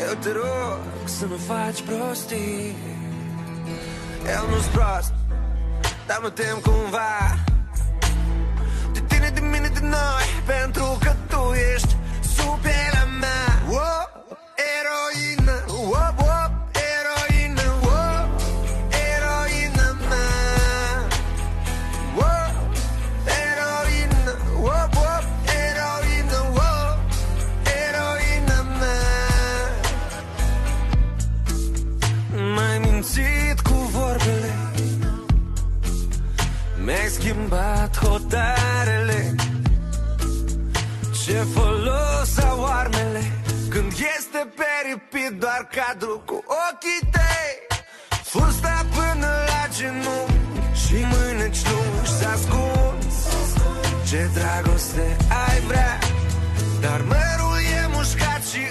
Eu te rog să nu faci prostii. Eu nu-s prost, dar mă tem cumva de tine, de mine, de noi, pentru că tu ești sub pielea mea. Oh, eroină, oh, oh, eroină, oh, eroină mea. Oh, eroină, oh, oh, eroină, oh, eroină mea. M-ai mințit cu vorbele, mi-ai schimbat hotarele. Ce folos au armele când este pe repeat doar cadru cu ochii tăi. Fusta până la genunchi și mâneci lungi s-a ascuns. Ce dragoste ai vrea, dar mărul e mușcat și